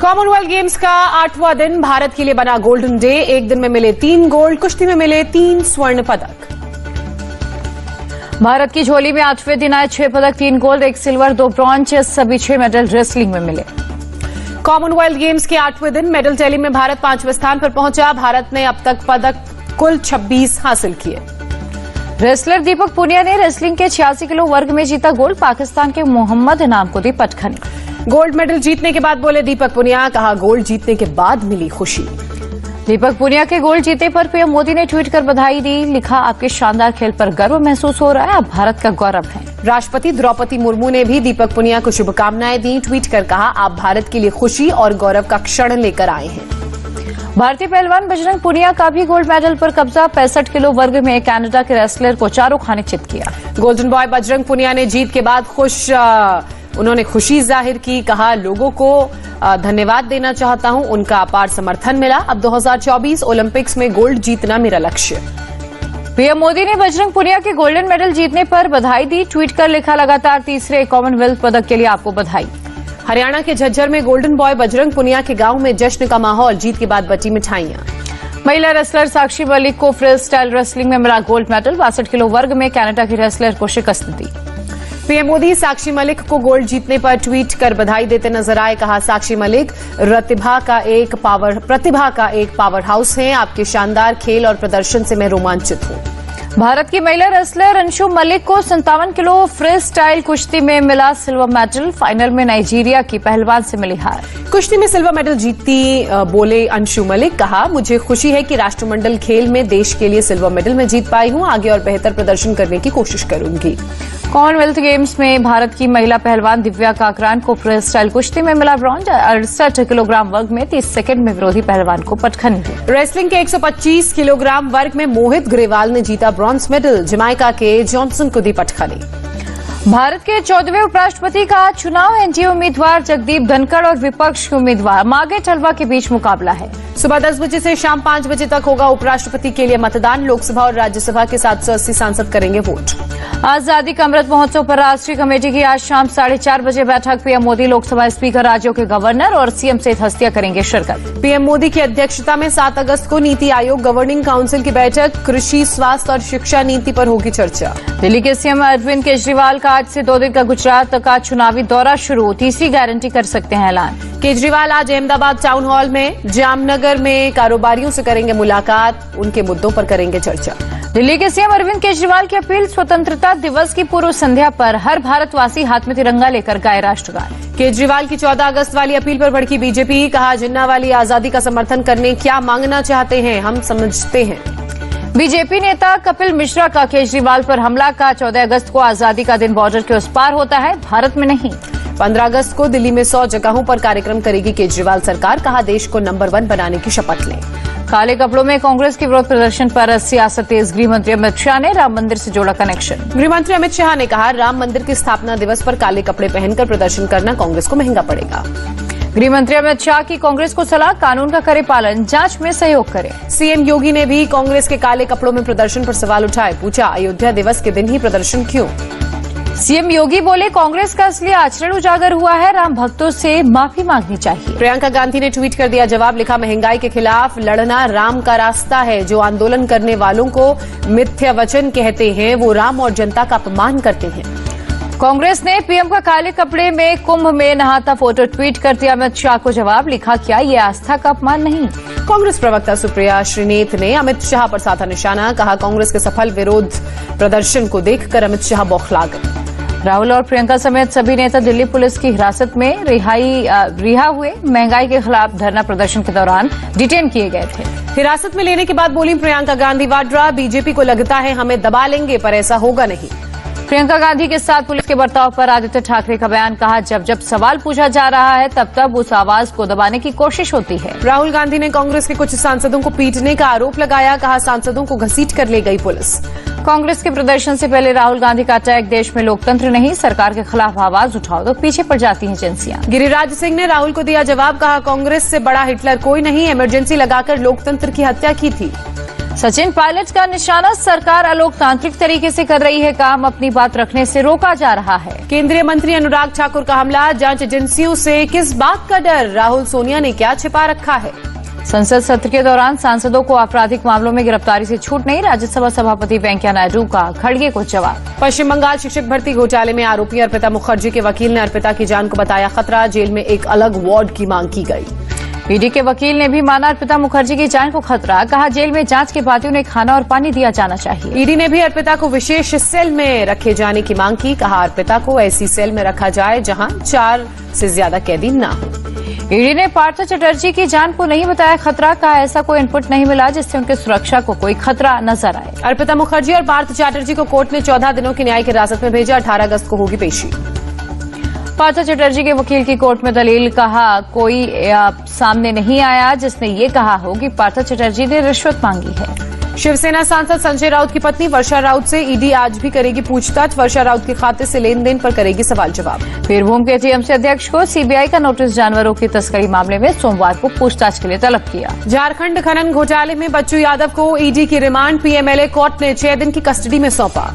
Commonwealth games का 8वां दिन भारत के लिए बना गोल्डन डे। एक दिन में मिले 3 गोल्ड, कुश्ती में मिले 3 स्वर्ण पदक। भारत की झोली में 8वें दिन आए 6 पदक, 3 गोल्ड, 1 सिल्वर, 2 ब्रॉन्ज, सभी 6 मेडल रेसलिंग में मिले। कॉमनवेल्थ गेम्स के 8वें दिन मेडल टैली में भारत 5वें स्थान पर पहुंचा। भारत ने अब तक पदक कुल 26 हासिल किए। रेसलर दीपक पुनिया ने रेसलिंग के 86 किलो वर्ग में जीता गोल्ड। पाकिस्तान के मोहम्मद इनाम को दी पटखनी। गोल्ड मेडल जीतने के बाद बोले दीपक पुनिया, कहा गोल्ड जीतने के बाद मिली खुशी। दीपक पुनिया के गोल्ड जीते पर पीएम मोदी ने ट्वीट कर बधाई दी। लिखा, आपके शानदार खेल पर गर्व महसूस हो रहा है, आप भारत का गौरव हैं। राष्ट्रपति द्रौपदी मुर्मू ने भी दीपक पुनिया को शुभकामनाएं दी। ट्वीट कर कहा, आप भारत के लिए खुशी और गौरव का क्षण लेकर आए हैं। भारतीय पहलवान बजरंग पुनिया का भी गोल्ड मेडल पर कब्जा। 65 किलो वर्ग में कनाडा के रेसलर को चारों खाने चित किया। गोल्डन बॉय बजरंग पुनिया ने जीत के बाद उन्होंने खुशी जाहिर की। कहा, लोगों को धन्यवाद देना चाहता हूं, उनका अपार समर्थन मिला। अब 2024 ओलंपिक्स में गोल्ड जीतना मेरा लक्ष्य। पीएम मोदी ने बजरंग पुनिया के गोल्डन मेडल जीतने पर बधाई दी। ट्वीट कर लिखा, लगातार तीसरे कॉमनवेल्थ पदक के लिए आपको बधाई। हरियाणा के झज्जर में गोल्डन बॉय बजरंग पुनिया के गांव में जश्न का माहौल। जीत के बाद बटी मिठाइयां। महिला रेसलर साक्षी मलिक को फ्री स्टाइल रेसलिंग में मिला गोल्ड मेडल। 62 किलो वर्ग में कनाडा की रेसलर को शिकस्त दी। पीएम मोदी साक्षी मलिक को गोल्ड जीतने पर ट्वीट कर बधाई देते नजर आए। कहा, साक्षी मलिक प्रतिभा का एक पावर हाउस है। आपके शानदार खेल और प्रदर्शन से मैं रोमांचित हूं। भारत की महिला रेसलर अंशु मलिक को 57 किलो फ्री स्टाइल कुश्ती में मिला सिल्वर मेडल। फाइनल में नाइजीरिया की पहलवान से मिली हार। कुश्ती में सिल्वर मेडल जीती बोले अंशु मलिक। कहा, मुझे खुशी है कि राष्ट्रमंडल खेल में देश के लिए सिल्वर मेडल में जीत पाई हूं। आगे और बेहतर प्रदर्शन करने की कोशिश करूंगी। कॉमनवेल्थ गेम्स में भारत की महिला पहलवान दिव्या काकरान को फ्री स्टाइल कुश्ती में मिला ब्रॉन्ज। 68 किलोग्राम वर्ग में 30 सेकंड में विरोधी पहलवान को पटखनी दी। रेसलिंग के 125 किलोग्राम वर्ग में मोहित ग्रेवाल ने जीता ब्रॉन्ज मेडल। जमाइका के जॉनसन को दी पटखनी। भारत के 14वें उपराष्ट्रपति का चुनाव। एनडीए उम्मीदवार जगदीप धनखड़ और विपक्ष के उम्मीदवार मागे टलवा के बीच मुकाबला है। सुबह 10 बजे से शाम 5 बजे तक होगा उपराष्ट्रपति के लिए मतदान। लोकसभा और राज्यसभा के 780 सांसद करेंगे वोट। आजादी का अमृत महोत्सव पर राष्ट्रीय कमेटी की आज शाम 4:30 बजे बैठक। पीएम मोदी, लोकसभा स्पीकर, राज्यों के गवर्नर और सीएम सहित हस्तियां करेंगे शिरकत। पीएम मोदी की अध्यक्षता में 7 अगस्त को नीति आयोग गवर्निंग काउंसिल की बैठक। कृषि, स्वास्थ्य और शिक्षा नीति पर होगी चर्चा। दिल्ली के सीएम अरविंद केजरीवाल का आज से 2 दिन का गुजरात का चुनावी दौरा शुरू। तीसरी गारंटी कर सकते हैं ऐलान। केजरीवाल आज अहमदाबाद टाउन हॉल में जामनगर में कारोबारियों से करेंगे मुलाकात। उनके मुद्दों पर करेंगे चर्चा। दिल्ली के सीएम अरविंद केजरीवाल की अपील, स्वतंत्रता दिवस की पूर्व संध्या पर हर भारतवासी हाथ में तिरंगा लेकर गाए राष्ट्रगान। केजरीवाल की 14 अगस्त वाली अपील पर भड़की बीजेपी। कहा, जिन्नावाली आजादी का समर्थन करने क्या मांगना चाहते हैं, हम समझते हैं। बीजेपी नेता कपिल मिश्रा का केजरीवाल पर हमला। का 14 अगस्त को आजादी का दिन बॉर्डर के उस पार होता है, भारत में नहीं। 15 अगस्त को दिल्ली में 100 जगहों पर कार्यक्रम करेगी केजरीवाल सरकार। कहा, देश को नंबर 1 बनाने की शपथ लें। काले कपड़ों में कांग्रेस के विरोध प्रदर्शन पर सियासत तेज। गृह मंत्री अमित शाह ने राम मंदिर से जोड़ा कनेक्शन। गृह मंत्री अमित शाह ने कहा, राम मंदिर की स्थापना दिवस पर काले कपड़े पहनकर प्रदर्शन करना कांग्रेस को महंगा पड़ेगा। गृह मंत्री अमित शाह की कांग्रेस को सलाह, कानून का करे पालन, जांच में सहयोग करे। सीएम योगी ने भी कांग्रेस के काले कपड़ों में प्रदर्शन पर सवाल उठाए। पूछा, अयोध्या दिवस के दिन ही प्रदर्शन क्यों? सीएम योगी बोले, कांग्रेस का असली आचरण उजागर हुआ है, राम भक्तों से माफी मांगनी चाहिए। प्रियंका गांधी ने ट्वीट कर दिया जवाब। लिखा, महंगाई के खिलाफ लड़ना राम का रास्ता है। जो आंदोलन करने वालों को मिथ्या वचन कहते हैं, वो राम और जनता का अपमान करते हैं। कांग्रेस ने पीएम का काले कपड़े में कुंभ में नहाता फोटो ट्वीट कर दिया। अमित शाह को जवाब। लिखा, क्या ये आस्था का अपमान नहीं? कांग्रेस प्रवक्ता सुप्रिया श्रीनेत ने अमित शाह पर साधा निशाना। कहा, कांग्रेस के सफल विरोध प्रदर्शन को देखकर अमित शाह बौखला गए। राहुल और प्रियंका समेत सभी नेता दिल्ली पुलिस की हिरासत में रिहा हुए। महंगाई के खिलाफ धरना प्रदर्शन के दौरान डिटेन किए गए थे। हिरासत में लेने के बाद बोली प्रियंका गांधी वाड्रा, बीजेपी को लगता है हमें दबा लेंगे, पर ऐसा होगा नहीं। प्रियंका गांधी के साथ पुलिस के बर्ताव पर आदित्य ठाकरे का बयान। कहा, जब जब सवाल पूछा जा रहा है तब तब उस आवाज को दबाने की कोशिश होती है। राहुल गांधी ने कांग्रेस के कुछ सांसदों को पीटने का आरोप लगाया। कहा, सांसदों को घसीट कर ले गई पुलिस। कांग्रेस के प्रदर्शन से पहले राहुल गांधी का अटैक। देश में लोकतंत्र नहीं, सरकार के खिलाफ आवाज उठाओ तो पीछे पड़ जाती हैं एजेंसियां। गिरिराज सिंह ने राहुल को दिया जवाब। कहा, कांग्रेस से बड़ा हिटलर कोई नहीं, इमरजेंसी लगाकर लोकतंत्र की हत्या की थी। सचिन पायलट का निशाना, सरकार अलोकतांत्रिक तरीके से कर रही है काम, अपनी बात रखने से रोका जा रहा है। केंद्रीय मंत्री अनुराग ठाकुर का हमला, जांच एजेंसियों से किस बात का डर, राहुल सोनिया ने क्या छिपा रखा है। संसद सत्र के दौरान सांसदों को आपराधिक मामलों में गिरफ्तारी से छूट नहीं, राज्यसभा सभापति वेंकैया नायडू का खड़गे को जवाब। पश्चिम बंगाल शिक्षक भर्ती घोटाले में आरोपी अर्पिता मुखर्जी के वकील ने अर्पिता की जान को बताया खतरा, जेल में एक अलग वार्ड की मांग की गई। ईडी के वकील ने भी माना अर्पिता मुखर्जी की जान को खतरा, कहा जेल में जांच के बाद उन्हें खाना और पानी दिया जाना चाहिए। ईडी ने भी अर्पिता को विशेष सेल में रखे जाने की मांग की, कहा अर्पिता को ऐसी सेल में रखा जाए जहां 4 से ज्यादा कैदी न हो। ईडी ने पार्थ चटर्जी की जान को नहीं बताया खतरा, कहा ऐसा कोई इनपुट नहीं मिला जिससे उनकी सुरक्षा को कोई खतरा नजर आए। अर्पिता मुखर्जी और पार्थ चटर्जी को कोर्ट ने 14 दिनों की न्यायिक हिरासत में भेजा, 18 अगस्त को होगी पेशी। पार्थ चटर्जी के वकील की कोर्ट में दलील, कहा कोई सामने नहीं आया जिसने ये कहा हो कि पार्थ चटर्जी ने रिश्वत मांगी है। शिवसेना सांसद संजय राउत की पत्नी वर्षा राउत से ईडी आज भी करेगी पूछताछ, वर्षा राउत के खाते से लेन देन पर करेगी सवाल जवाब। बीरभूम के टीएमसी अध्यक्ष को सीबीआई का नोटिस, जानवरों की तस्करी मामले में सोमवार को पूछताछ के लिए तलब किया। झारखंड खनन घोटाले में बच्चू यादव को ईडी की रिमांड, पीएमएलए कोर्ट ने 6 दिन की कस्टडी में सौंपा।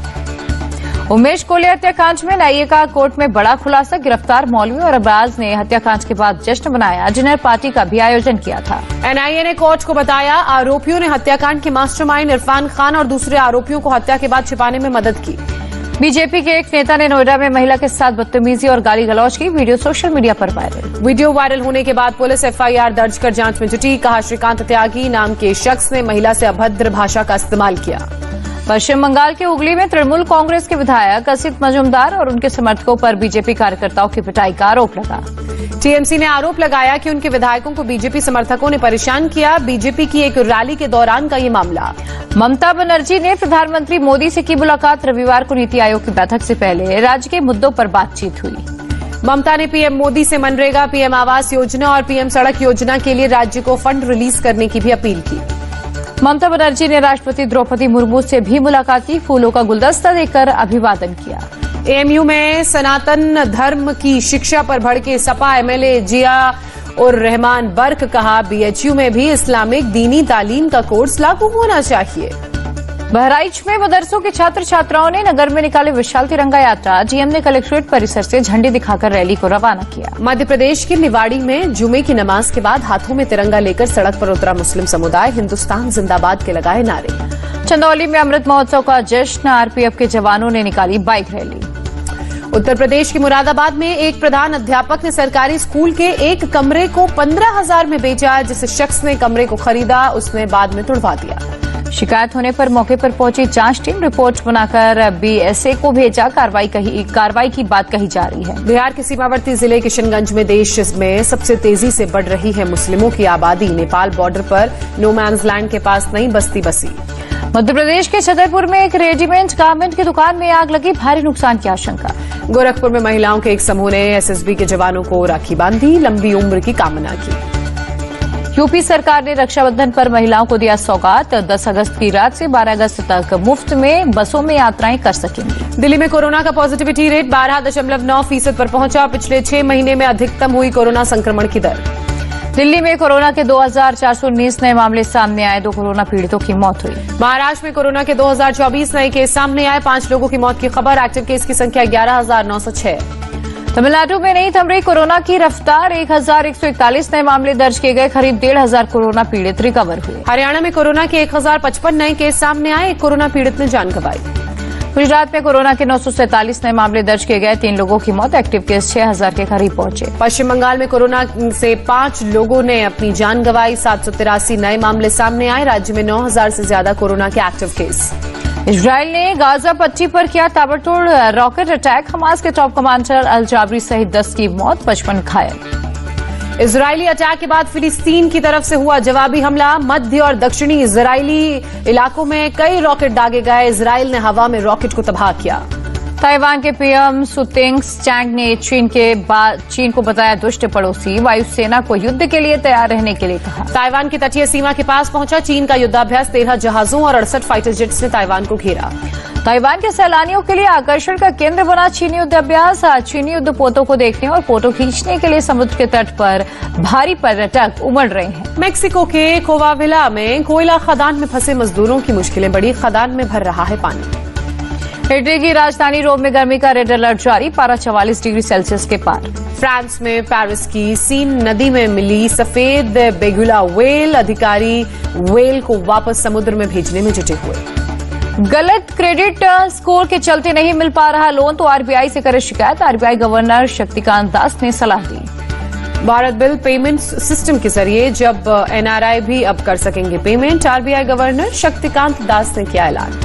उमेश कोलिया हत्याकांड में एनआईए का कोर्ट में बड़ा खुलासा, गिरफ्तार मौलवी और अब्बास ने हत्याकांड के बाद जश्न मनाया, डिनर पार्टी का भी आयोजन किया था। एनआईए ने कोर्ट को बताया आरोपियों ने हत्याकांड के मास्टरमाइंड इरफान खान और दूसरे आरोपियों को हत्या के बाद छिपाने में मदद की। बीजेपी के एक नेता ने नोएडा में महिला के साथ बदतमीजी और गाली गलौज की, वीडियो सोशल मीडिया पर वायरल। वीडियो वायरल होने के बाद पुलिस एफआईआर दर्ज कर जांच में जुटी, कहा श्रीकांत त्यागी नाम के शख्स ने महिला से अभद्र भाषा का इस्तेमाल किया। पश्चिम बंगाल के हुगली में तृणमूल कांग्रेस के विधायक असित मजूमदार और उनके समर्थकों पर बीजेपी कार्यकर्ताओं की पिटाई का आरोप लगा। टीएमसी ने आरोप लगाया कि उनके विधायकों को बीजेपी समर्थकों ने परेशान किया, बीजेपी की एक रैली के दौरान का ये मामला। ममता बनर्जी ने प्रधानमंत्री मोदी से की मुलाकात, रविवार को नीति आयोग की बैठक से पहले राज्य के मुद्दों पर बातचीत हुई। ममता ने पीएम मोदी से मनरेगा, पीएम आवास योजना और पीएम सड़क योजना के लिए राज्य को फंड रिलीज करने की भी अपील की। ममता बनर्जी ने राष्ट्रपति द्रौपदी मुर्मू से भी मुलाकात की, फूलों का गुलदस्ता देकर अभिवादन किया। एएमयू में सनातन धर्म की शिक्षा पर भड़के सपा एमएलए जिया और रहमान बर्क, कहा बीएचयू में भी इस्लामिक दीनी तालीम का कोर्स लागू होना चाहिए। बहराइच में मदरसों के छात्र छात्राओं ने नगर में निकाले विशाल तिरंगा यात्रा, जीएम ने कलेक्ट्रेट परिसर से झंडी दिखाकर रैली को रवाना किया। मध्य प्रदेश के निवाड़ी में जुमे की नमाज के बाद हाथों में तिरंगा लेकर सड़क पर उतरा मुस्लिम समुदाय, हिंदुस्तान जिंदाबाद के लगाए नारे। चंदौली में अमृत महोत्सव का जश्न, आरपीएफ के जवानों ने निकाली बाइक रैली। उत्तर प्रदेश के मुरादाबाद में एक प्रधान अध्यापक ने सरकारी स्कूल के एक कमरे को 15,000 में बेचा, जिस शख्स ने कमरे को खरीदा उसने बाद में तुड़वा दिया। शिकायत होने पर मौके पर पहुंची जांच टीम, रिपोर्ट बनाकर बीएसए को भेजा, कार्रवाई की बात कही जा रही है। बिहार के सीमावर्ती जिले किशनगंज में देश में सबसे तेजी से बढ़ रही है मुस्लिमों की आबादी, नेपाल बॉर्डर पर नो मैन्स लैंड के पास नई बस्ती बसी। मध्य प्रदेश के छतरपुर में एक रेडीमेड गारमेंट की दुकान में आग लगी, भारी नुकसान की आशंका। गोरखपुर में महिलाओं के एक समूह ने एसएसबी के जवानों को राखी बांधी, लंबी उम्र की कामना की। यूपी सरकार ने रक्षाबंधन पर महिलाओं को दिया सौगात, 10 अगस्त की रात से 12 अगस्त तक मुफ्त में बसों में यात्राएं कर सकेंगी। दिल्ली में कोरोना का पॉजिटिविटी रेट 12.9% पर पहुंचा, पिछले 6 महीने में अधिकतम हुई कोरोना संक्रमण की दर। दिल्ली में कोरोना के 2,419 नए मामले सामने आए, 2 कोरोना पीड़ितों की मौत हुई। महाराष्ट्र में कोरोना के 2024 नए केस सामने आए, 5 लोगों की मौत की खबर, एक्टिव केस की संख्या 11,906। तमिलनाडु में नहीं थम रही कोरोना की रफ्तार, 1,141 नए मामले दर्ज किए गए, करीब 1,500 कोरोना पीड़ित रिकवर हुए। हरियाणा में कोरोना के 1,055 नए केस सामने आए, एक कोरोना पीड़ित ने जान गंवाई। गुजरात में कोरोना के 947 नए मामले दर्ज किए गए, 3 लोगों की मौत, एक्टिव केस 6,000 के करीब पहुंचे। पश्चिम बंगाल में कोरोना से 5 लोगों ने अपनी जान गंवाई, 783 नए मामले सामने आए, राज्य में 9,000 से ज्यादा कोरोना के एक्टिव केस। इजरायल ने गाजा पट्टी पर किया ताबड़तोड़ रॉकेट अटैक, हमास के टॉप कमांडर अल जाबरी सहित 10 की मौत, 55 घायल। इजरायली अटैक के बाद फिलिस्तीन की तरफ से हुआ जवाबी हमला, मध्य और दक्षिणी इजरायली इलाकों में कई रॉकेट दागे गए, इजरायल ने हवा में रॉकेट को तबाह किया। ताइवान के पीएम सुतिंग चैंग ने चीन को बताया दुष्ट पड़ोसी, वायुसेना को युद्ध के लिए तैयार रहने के लिए कहा। ताइवान की तटीय सीमा के पास पहुंचा चीन का युद्धाभ्यास, 13 जहाजों और 68 फाइटर जेट्स ने ताइवान को घेरा। ताइवान के सैलानियों के लिए आकर्षण का केंद्र बना चीनी युद्धाभ्यास। आज चीनी युद्धपोतों को देखने और फोटो खींचने के लिए समुद्र के तट पर भारी पर्यटक उमड़ रहे हैं। मेक्सिको के कोवाविला में कोयला खदान में फंसे मजदूरों की मुश्किलें बढ़ी, खदान में भर रहा है पानी। इटली की राजधानी रोम में गर्मी का रेड अलर्ट जारी, पारा 44 डिग्री सेल्सियस के पार। फ्रांस में पेरिस की सीन नदी में मिली सफेद बेगुला व्हेल, अधिकारी व्हेल को वापस समुद्र में भेजने में जुटे हुए। गलत क्रेडिट स्कोर के चलते नहीं मिल पा रहा लोन तो आरबीआई से करे शिकायत, आरबीआई गवर्नर शक्तिकांत दास ने सलाह दी। भारत बिल पेमेंट सिस्टम के जरिए जब एनआरआई भी अब कर सकेंगे payment, RBI governor Shaktikanta Das ने किया ऐलान।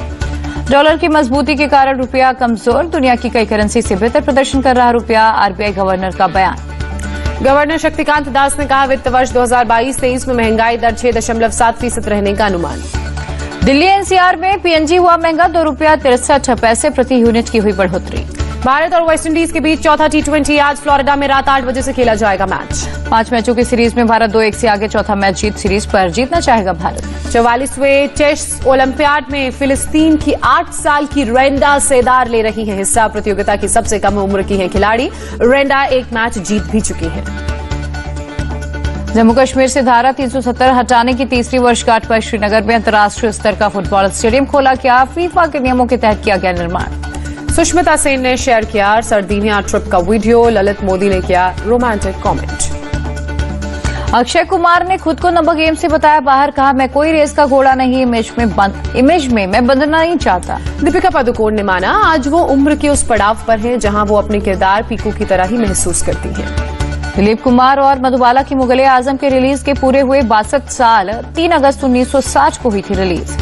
डॉलर की मजबूती के कारण रुपया कमजोर, दुनिया की कई करेंसी से बेहतर प्रदर्शन कर रहा रुपया, आरबीआई गवर्नर का बयान। गवर्नर शक्तिकांत दास ने कहा वित्त वर्ष 2022-23 में महंगाई दर 6.7% रहने का अनुमान। दिल्ली एनसीआर में पीएनजी हुआ महंगा, ₹2.63 प्रति यूनिट की हुई बढ़ोतरी। भारत और वेस्टइंडीज के बीच चौथा टी20 आज फ्लोरिडा में रात 8 बजे से खेला जाएगा मैच। 5 मैचों की सीरीज में भारत 2-1 से आगे, चौथा मैच जीत सीरीज पर जीतना चाहेगा भारत। 44वें चेस ओलंपियाड में फिलिस्तीन की 8 साल की रेंडा सेदार ले रही है हिस्सा, प्रतियोगिता की सबसे कम उम्र की है खिलाड़ी। रेंडा एक मैच जीत भी चुकी है। जम्मू कश्मीर से धारा 370 हटाने की तीसरी वर्षगांठ पर श्रीनगर में अंतर्राष्ट्रीय स्तर का फुटबॉल स्टेडियम खोला गया, फीफा के नियमों के तहत किया गया निर्माण। सुष्मिता सेन ने शेयर किया सर्दिनिया ट्रिप का वीडियो, ललित मोदी ने किया रोमांटिक कमेंट। अक्षय कुमार ने खुद को नंबर गेम से बताया बाहर, कहा मैं कोई रेस का घोड़ा नहीं, इमेज में मैं बंधना नहीं चाहता। दीपिका पादुकोण ने माना आज वो उम्र के उस पड़ाव पर हैं जहां वो अपने किरदार पीकू की तरह ही महसूस करती हैं। दिलीप कुमार और मधुबाला की मुगल-ए-आजम के रिलीज के पूरे हुए 62 साल, 3 अगस्त 1960 को हुई थी रिलीज।